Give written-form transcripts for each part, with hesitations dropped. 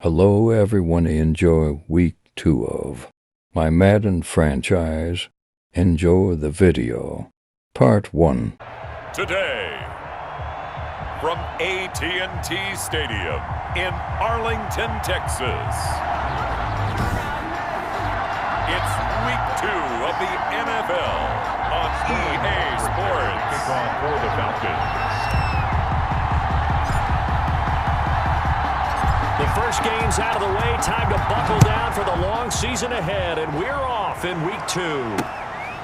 Hello everyone, enjoy week 2 of my Madden franchise. Enjoy the video. Part 1. Today, from AT&T Stadium in Arlington, Texas, it's week 2 of the NFL on EA Sports. Kickoff for the Falcons. The first game's out of the way. Time to buckle down for the long season ahead. And we're off in week 2.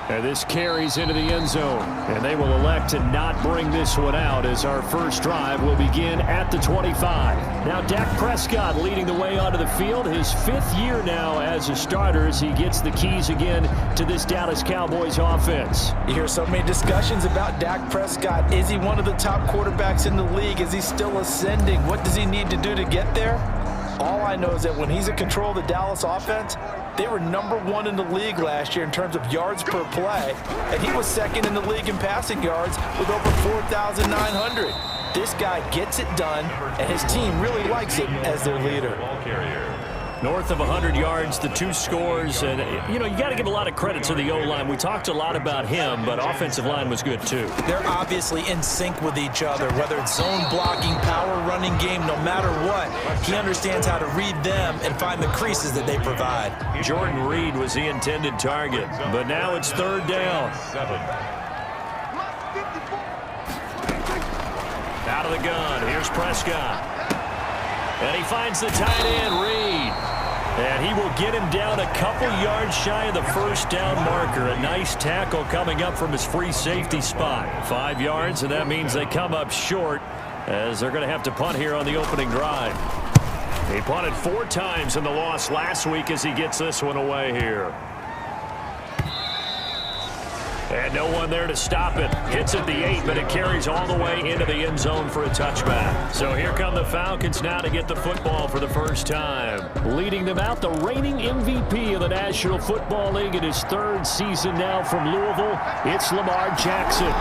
And this carries into the end zone. And they will elect to not bring this one out as our first drive will begin at the 25. Now Dak Prescott leading the way onto the field. His 5th year now as a starter as he gets the keys again to this Dallas Cowboys offense. You hear so many discussions about Dak Prescott. Is he one of the top quarterbacks in the league? Is he still ascending? What does he need to do to get there? All I know is that when he's in control of the Dallas offense, they were #1 in the league last year in terms of yards per play, and he was 2nd in the league in passing yards with over 4,900. This guy gets it done, and his team really likes him as their leader. North of 100 yards, the 2 scores, and, you got to give a lot of credit to the O-line. We talked a lot about him, but offensive line was good, too. They're obviously in sync with each other, whether it's zone blocking, power running game, no matter what. He understands how to read them and find the creases that they provide. Jordan Reed was the intended target, but now it's 3rd down. Out of the gun, here's Prescott. And he finds the tight end, Reed. And he will get him down a couple yards shy of the first down marker. A nice tackle coming up from his free safety spot. 5 yards, and that means they come up short as they're going to have to punt here on the opening drive. He punted 4 times in the loss last week as he gets this one away here. And no one there to stop it. Hits at the 8, but it carries all the way into the end zone for a touchback. So here come the Falcons now to get the football for the first time. Leading them out, the reigning MVP of the National Football League in his 3rd season now from Louisville. It's Lamar Jackson.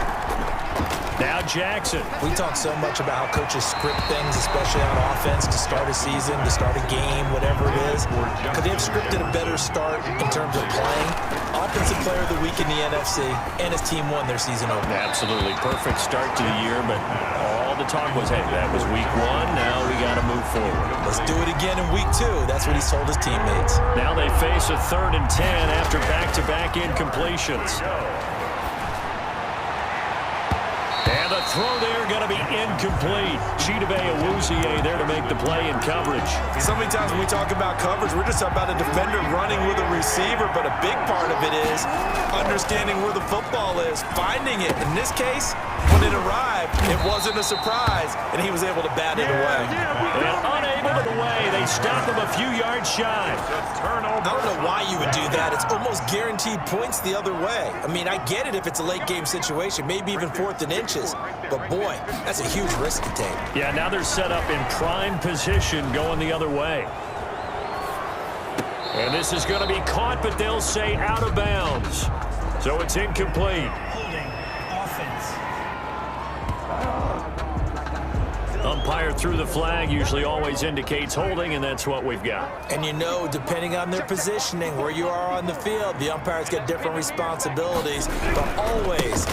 Now Jackson. We talk so much about how coaches script things, especially on offense, to start a season, to start a game, whatever it is. Could they have scripted a better start in terms of playing? Offensive Player of the Week in the NFC, and his team won their season opener. Absolutely perfect start to the year, but all the talk was, hey, that was week 1. Now we got to move forward. Let's do it again in week 2. That's what he told his teammates. Now they face a 3rd and 10 after back-to-back incompletions. And the throw there going to be incomplete. Chidobe Awuzie there to make the play in coverage. So many times when we talk about coverage, we're just talking about a defender running with a receiver, but a big part of it is understanding where the football is, finding it. In this case, when it arrived, it wasn't a surprise, and he was able to bat it away. And unable to the way, they stop him a few yards shy. I don't know why you would do that. It's almost guaranteed points the other way. I mean, I get it if it's a late game situation, maybe even 4th and inches. But boy, that's a huge risk to take. Yeah, now they're set up in prime position going the other way. And this is going to be caught, but they'll say out of bounds. So it's incomplete. Holding offense. Umpire threw the flag, usually always indicates holding, and that's what we've got. And depending on their positioning, where you are on the field, the umpires get different responsibilities, but always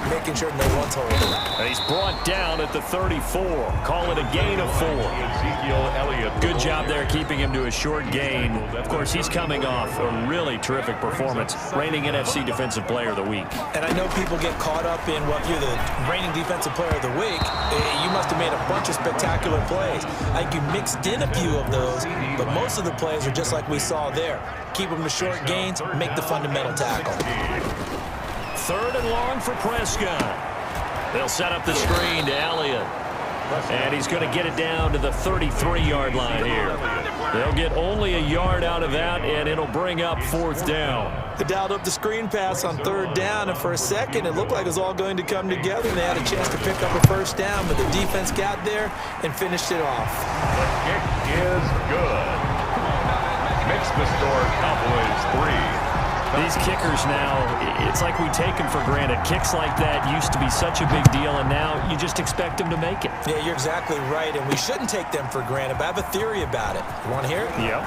making sure no one's holding. And he's brought down at the 34. Call it a gain of 4. Good job there keeping him to a short gain. Of course, he's coming off a really terrific performance, reigning NFC Defensive Player of the Week. And I know people get caught up in, well, if you're the reigning Defensive Player of the Week, you must have made a bunch of spectacular plays. I think you mixed in a few of those, but most of the plays are just like we saw there. Keep them to short gains, make the fundamental tackle. 3rd and long for Prescott. They'll set up the screen to Elliott. And he's going to get it down to the 33-yard line here. They'll get only a yard out of that, and it'll bring up 4th down. They dialed up the screen pass on 3rd down, and for a second it looked like it was all going to come together, and they had a chance to pick up a 1st down, but the defense got there and finished it off. The kick is good. Makes the score Cowboys 3. These kickers now, it's like we take them for granted. Kicks like that used to be such a big deal, and now you just expect them to make it. Yeah, you're exactly right, and we shouldn't take them for granted, but I have a theory about it. You want to hear it? Yep.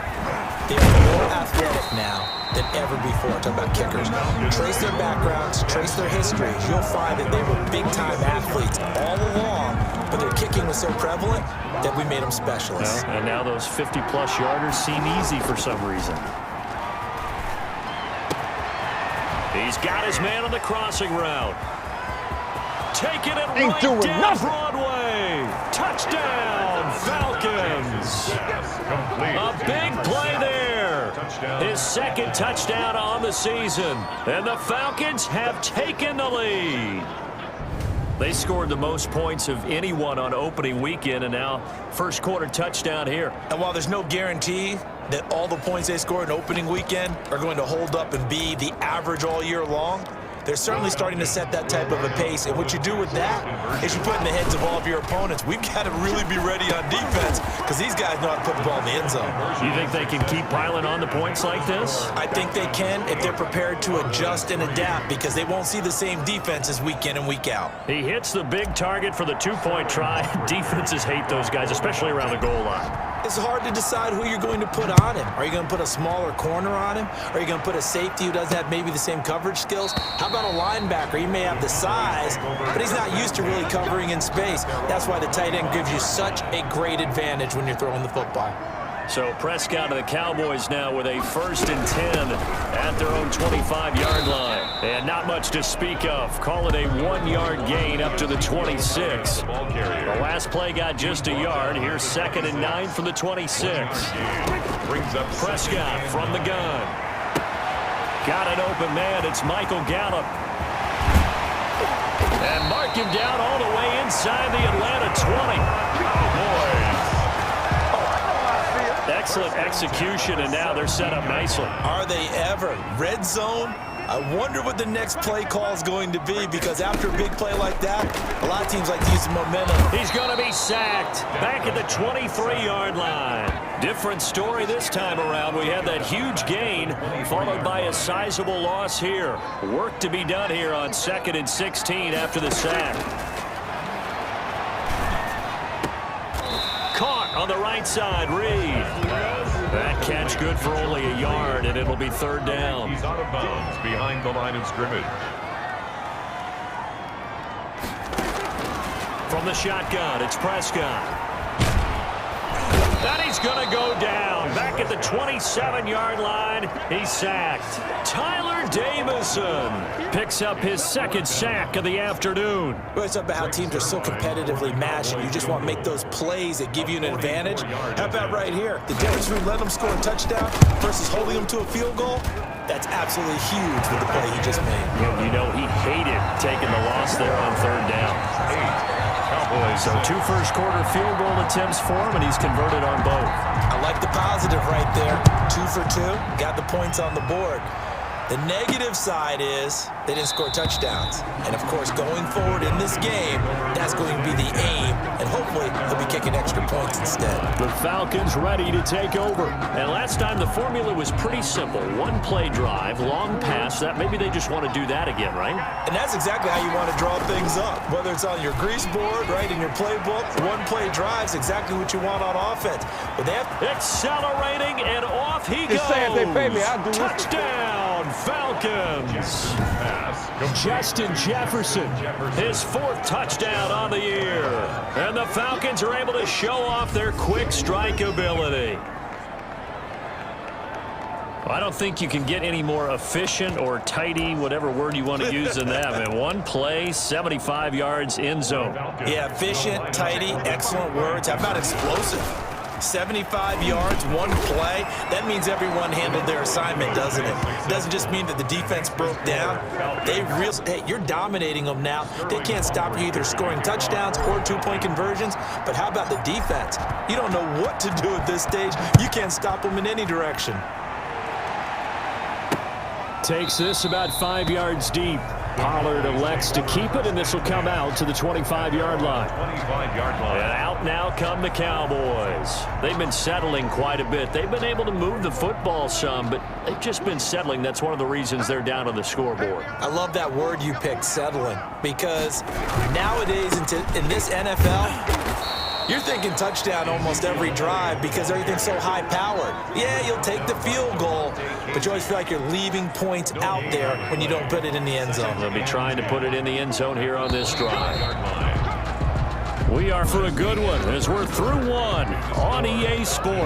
They are more athletic now than ever before. Talk about kickers. Trace their backgrounds, trace their histories. You'll find that they were big-time athletes all along, but their kicking was so prevalent that we made them specialists. And now those 50-plus yarders seem easy for some reason. He's got his man on the crossing route. Taking it right down Broadway. Touchdown, Falcons. A big play there. His second touchdown on the season. And the Falcons have taken the lead. They scored the most points of anyone on opening weekend, and now first quarter touchdown here. And while there's no guarantee that all the points they score in opening weekend are going to hold up and be the average all year long, they're certainly starting to set that type of a pace. And what you do with that is you put in the heads of all of your opponents, we've got to really be ready on defense because these guys know how to put the ball in the end zone. You think they can keep piling on the points like this? I think they can if they're prepared to adjust and adapt because they won't see the same defenses week in and week out. He hits the big target for the two-point try. Defenses hate those guys, especially around the goal line. It's hard to decide who you're going to put on him. Are you going to put a smaller corner on him? Are you going to put a safety who doesn't have maybe the same coverage skills? How about a linebacker? He may have the size, but he's not used to really covering in space. That's why the tight end gives you such a great advantage when you're throwing the football. So Prescott of the Cowboys now with a 1st and 10 at their own 25-yard line. And not much to speak of. Call it a 1-yard gain up to the 26. The last play got just a yard. Here's 2nd and 9 from the 26. Prescott from the gun. Got an open man. It's Michael Gallup. And mark him down all the way inside the Atlanta 20. Cowboys. Excellent execution, and now they're set up nicely. Are they ever? Red zone? I wonder what the next play call is going to be because after a big play like that, a lot of teams like to use the momentum. He's going to be sacked back at the 23-yard line. Different story this time around. We had that huge gain followed by a sizable loss here. Work to be done here on 2nd and 16 after the sack. Caught on the right side, Reed. That catch good for only a yard, and it'll be 3rd down. He's out of bounds behind the line of scrimmage. From the shotgun, it's Prescott. And he's going to go down. Back at the 27-yard line, he's sacked. Tyler Davison picks up his 2nd sack of the afternoon. Well, it's about how teams are so competitively matched, and you just want to make those plays that give you an advantage. How about right here? The difference between letting them score a touchdown versus holding them to a field goal, that's absolutely huge with the play he just made. You know, he hated taking the loss there on 3rd down. So 2 first-quarter field goal attempts for him, and he's converted on both. I like the positive right there. 2 for 2, got the points on the board. The negative side is they didn't score touchdowns. And, of course, going forward in this game, that's going to be the aim, and hopefully he'll be kicking extra points instead. The Falcons ready to take over. And last time the formula was pretty simple. 1-play drive, long pass. That maybe they just want to do that again, right? And that's exactly how you want to draw things up. Whether it's on your grease board, right, in your playbook, 1-play drive's exactly what you want on offense. But they have accelerating, and off he goes. They pay me, I'll do Touchdown, Falcons. Justin Jefferson, his 4th touchdown on the year. And the Falcons are able to show off their quick strike ability. I don't think you can get any more efficient or tidy, whatever word you want to use in that. Man, 1 play, 75 yards, end zone. Yeah, efficient, tidy, excellent words. How about explosive? 75 yards, 1 play. That means everyone handled their assignment, doesn't it? It doesn't just mean that the defense broke down. Hey, you're dominating them now. They can't stop you either scoring touchdowns or 2-point conversions. But how about the defense? You don't know what to do at this stage. You can't stop them in any direction. Takes this about 5 yards deep. Pollard elects to keep it, and this will come out to the 25-yard line. 25-yard line. And out now come the Cowboys. They've been settling quite a bit. They've been able to move the football some, but they've just been settling. That's one of the reasons they're down on the scoreboard. I love that word you picked, settling, because nowadays in this NFL, you're thinking touchdown almost every drive because everything's so high-powered. Yeah, you'll take the field goal, but you always feel like you're leaving points out there when you don't put it in the end zone. They'll be trying to put it in the end zone here on this drive. We are for a good one as we're through one on EA Sports.